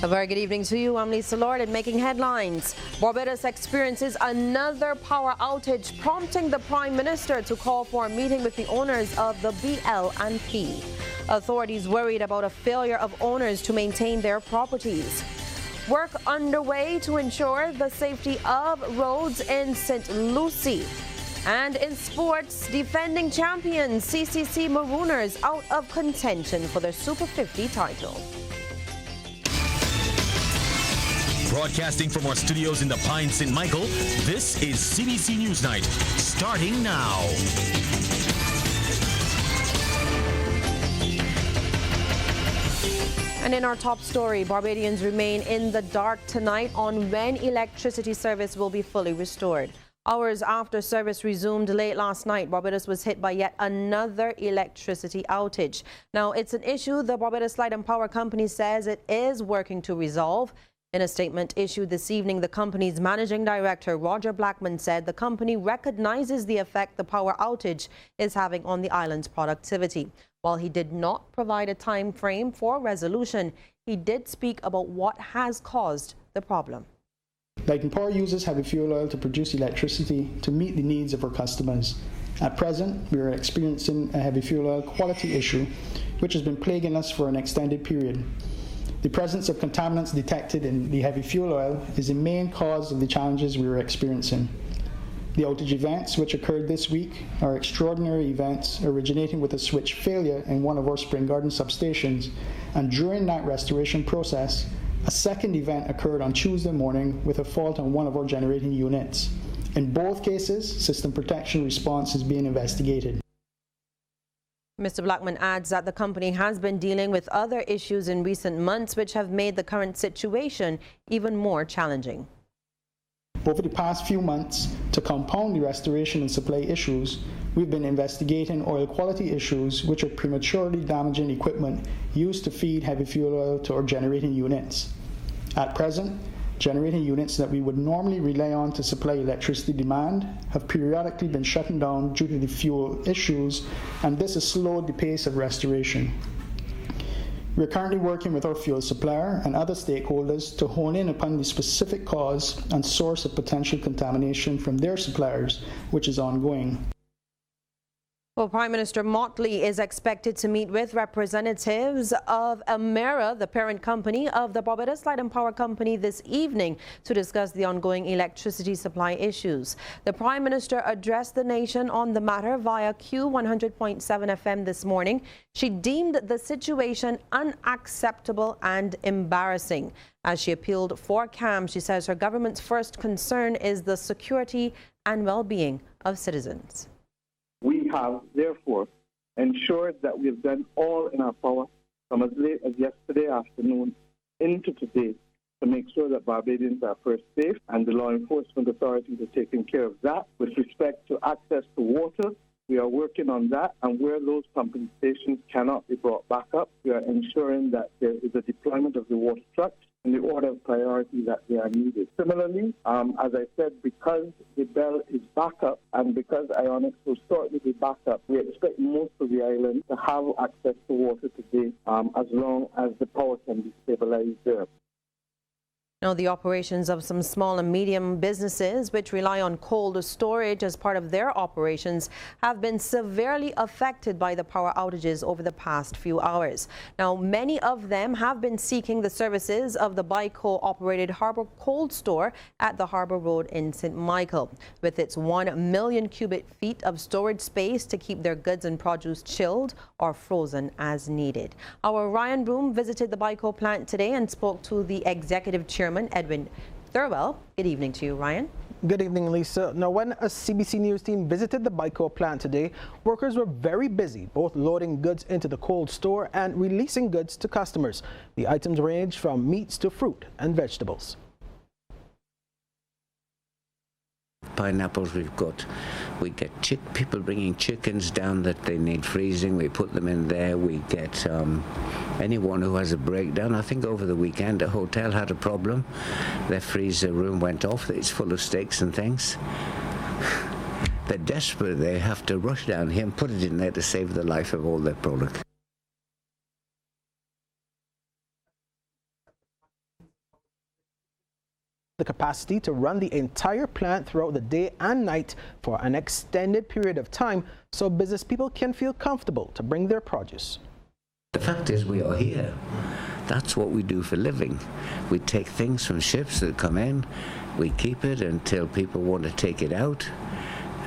A very good evening to you. I'm Lisa Lord and making headlines. Barbados experiences another power outage, prompting the Prime Minister to call for a meeting with the owners of the BL&P. Authorities worried about a failure of owners to maintain their properties. Work underway to ensure the safety of roads in St. Lucie. And in sports, defending champions CCC Marooners out of contention for their Super 50 title. Broadcasting from our studios in the Pine St. Michael, this is CBC Newsnight, starting now. And in our top story, Barbadians remain in the dark tonight on when electricity service will be fully restored. Hours after service resumed late last night, Barbados was hit by yet another electricity outage. Now, it's an issue the Barbados Light and Power Company says it is working to resolve. In a statement issued this evening, the company's managing director, Roger Blackman, said the company recognizes the effect the power outage is having on the island's productivity. While he did not provide a time frame for resolution, he did speak about what has caused the problem. Light and Power uses heavy fuel oil to produce electricity to meet the needs of our customers. At present, we are experiencing a heavy fuel oil quality issue, which has been plaguing us for an extended period. The presence of contaminants detected in the heavy fuel oil is the main cause of the challenges we are experiencing. The outage events which occurred this week are extraordinary events originating with a switch failure in one of our Spring Garden substations, and during that restoration process, a second event occurred on Tuesday morning with a fault on one of our generating units. In both cases, system protection response is being investigated. Mr. Blackman adds that the company has been dealing with other issues in recent months which have made the current situation even more challenging. Over the past few months, to compound the restoration and supply issues, we've been investigating oil quality issues which are prematurely damaging equipment used to feed heavy fuel oil to our generating units. At present, generating units that we would normally rely on to supply electricity demand have periodically been shutting down due to the fuel issues, and this has slowed the pace of restoration. We are currently working with our fuel supplier and other stakeholders to hone in upon the specific cause and source of potential contamination from their suppliers, which is ongoing. Well, Prime Minister Motley is expected to meet with representatives of Emera, the parent company of the Barbados Light and Power Company, this evening to discuss the ongoing electricity supply issues. The Prime Minister addressed the nation on the matter via Q100.7 FM this morning. She deemed the situation unacceptable and embarrassing. As she appealed for calm, she says her government's first concern is the security and well-being of citizens. We have, therefore, ensured that we have done all in our power from as late as yesterday afternoon into today to make sure that Barbadians are first safe, and the law enforcement authorities are taking care of that. With respect to access to water, we are working on that, and where those pumping stations cannot be brought back up, we are ensuring that there is a deployment of the water trucks in the order of priority that they are needed. Similarly, as I said, because the bell is back up and because Ionics will shortly be back up, we expect most of the island to have access to water today as long as the power can be stabilized there. Now, the operations of some small and medium businesses which rely on cold storage as part of their operations have been severely affected by the power outages over the past few hours. Now, many of them have been seeking the services of the BICO-operated Harbour Cold Store at the Harbour Road in St. Michael. With its 1 million cubic feet of storage space to keep their goods and produce chilled or frozen as needed. Our Ryan Broom visited the BICO plant today and spoke to the executive chairman, Edwin Thurwell. Good evening to you, Ryan. Good evening, Lisa. Now, when a CBC News team visited the BICO plant today, workers were very busy, both loading goods into the cold store and releasing goods to customers. The items range from meats to fruit and vegetables. Pineapples we get people bringing chickens down that they need freezing. We put them in there. We get anyone who has a breakdown. I think over the weekend a hotel had a problem. Their freezer room went off. It's full of steaks and things. They're desperate. They have to rush down here and put it in there to save the life of all their product. the capacity to run the entire plant throughout the day and night for an extended period of time so business people can feel comfortable to bring their produce. The fact is we are here. That's what we do for a living. We take things from ships that come in, we keep it until people want to take it out.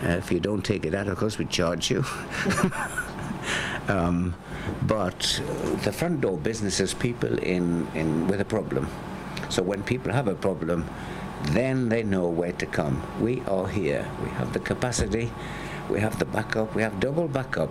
If you don't take it out, of course, we charge you. But the front door business is people with a problem. So when people have a problem, then they know where to come. We are here. We have the capacity, we have the backup, we have double backup.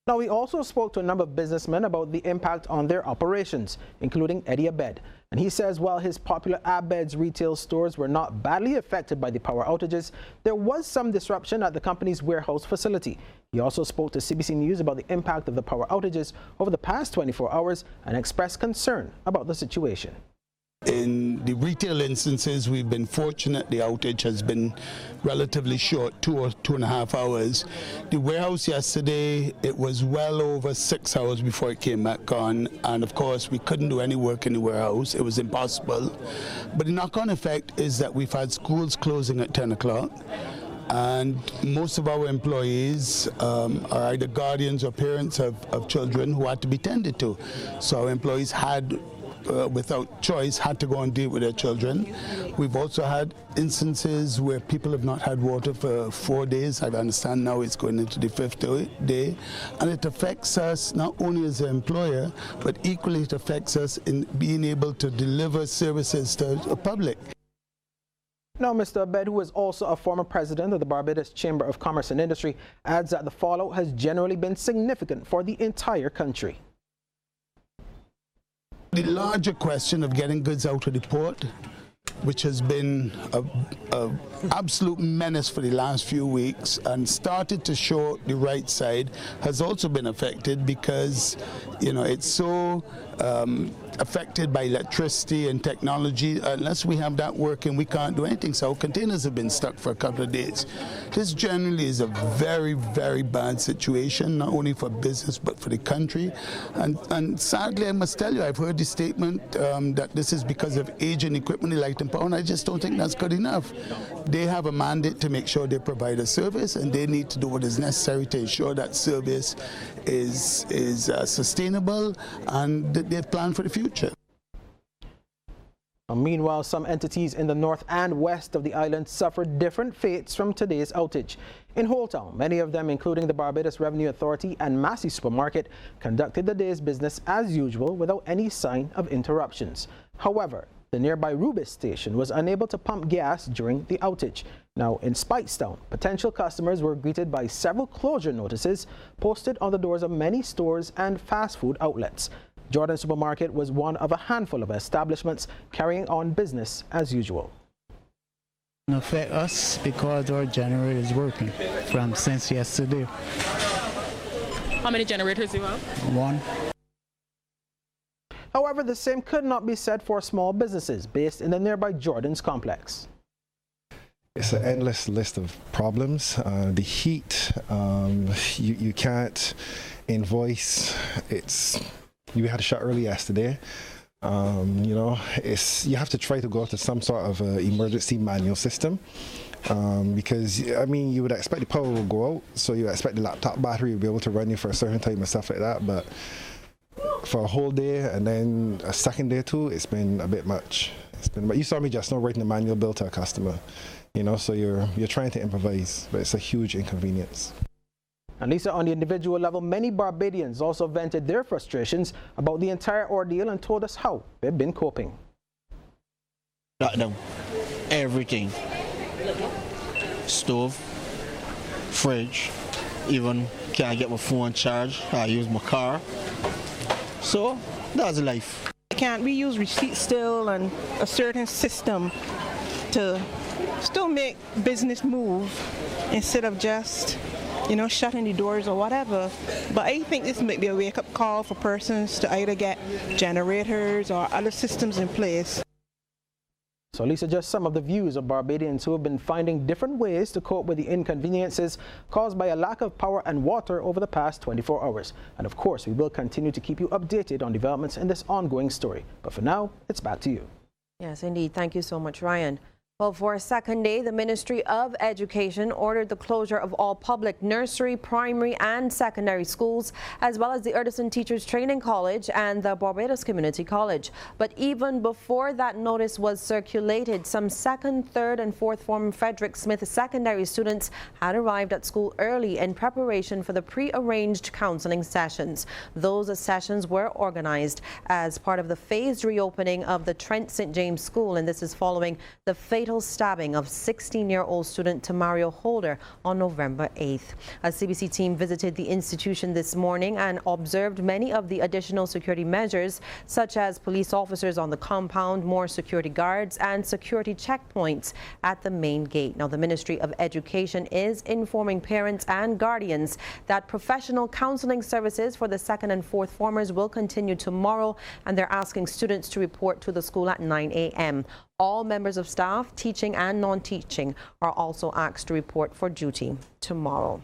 Now, we also spoke to a number of businessmen about the impact on their operations, including Eddie Abed. And he says while his popular Abed's retail stores were not badly affected by the power outages, there was some disruption at the company's warehouse facility. He also spoke to CBC News about the impact of the power outages over the past 24 hours and expressed concern about the situation. In the retail instances, we've been fortunate. The outage has been relatively short, 2 or 2.5 hours. The warehouse yesterday, it was well over 6 hours before it came back on, and of course we couldn't do any work in the warehouse. It was impossible. But the knock-on effect is that we've had schools closing at 10 o'clock. And most of our employees are either guardians or parents of children who had to be tended to. So our employees had without choice, had to go and deal with their children. We've also had instances where people have not had water for 4 days. I understand now it's going into the 5th day. And it affects us not only as an employer, but equally it affects us in being able to deliver services to the public. Now, Mr. Abed, who is also a former president of the Barbados Chamber of Commerce and Industry, adds that the fallout has generally been significant for the entire country. The larger question of getting goods out of the port, which has been an absolute menace for the last few weeks and started to show the right side, has also been affected because, you know, it's so affected by electricity and technology. Unless we have that working, we can't do anything. So containers have been stuck for a couple of days. This generally is a very, very bad situation, not only for business but for the country. And sadly, I must tell you, I've heard the statement that this is because of aging equipment, light and power, and I just don't think that's good enough. They have a mandate to make sure they provide a service, and they need to do what is necessary to ensure that service is sustainable, and that they've planned for the future. Meanwhile, some entities in the north and west of the island suffered different fates from today's outage. In Holetown, many of them, including the Barbados Revenue Authority and Massey Supermarket, conducted the day's business as usual without any sign of interruptions. However, the nearby Rubis station was unable to pump gas during the outage. Now, in Speightstown, potential customers were greeted by several closure notices posted on the doors of many stores and fast food outlets. Jordan Supermarket was one of a handful of establishments carrying on business as usual. It affects us because our generator is working since yesterday. How many generators do you have? One. However, the same could not be said for small businesses based in the nearby Jordan's complex. It's an endless list of problems. The heat, you can't invoice. You had a shut early yesterday. You know, you have to try to go to some sort of emergency manual system because, I mean, you would expect the power will go out, so you expect the laptop battery will be able to run you for a certain time and stuff like that, but for a whole day and then a second day too, it's been a bit much. But you saw me just now writing a manual bill to a customer, you know, so you're trying to improvise, but it's a huge inconvenience. And Lisa, on the individual level, many Barbadians also vented their frustrations about the entire ordeal and told us how they've been coping. Lockdown, everything. Stove, fridge, even can't get my phone charged. I use my car. So that's life. Can't we use receipts still and a certain system to still make business move instead of just, you know, shutting the doors or whatever? But I think this might be a wake-up call for persons to either get generators or other systems in place. So Lisa, just some of the views of Barbadians who have been finding different ways to cope with the inconveniences caused by a lack of power and water over the past 24 hours. And of course, we will continue to keep you updated on developments in this ongoing story. But for now, it's back to you. Yes, indeed. Thank you so much, Ryan. Well, for a second day, the Ministry of Education ordered the closure of all public nursery, primary and secondary schools, as well as the Urdason Teachers Training College and the Barbados Community College. But even before that notice was circulated, some second, third and fourth form Frederick Smith secondary students had arrived at school early in preparation for the pre-arranged counseling sessions. Those sessions were organized as part of the phased reopening of the Trent St. James School, and this is following the fatal stabbing of 16-year-old student Tamario Holder on November 8th. A CBC team visited the institution this morning and observed many of the additional security measures, such as police officers on the compound, more security guards and security checkpoints at the main gate. Now, the Ministry of Education is informing parents and guardians that professional counseling services for the second and fourth formers will continue tomorrow, and they're asking students to report to the school at 9 a.m. All members of staff, teaching and non-teaching, are also asked to report for duty tomorrow.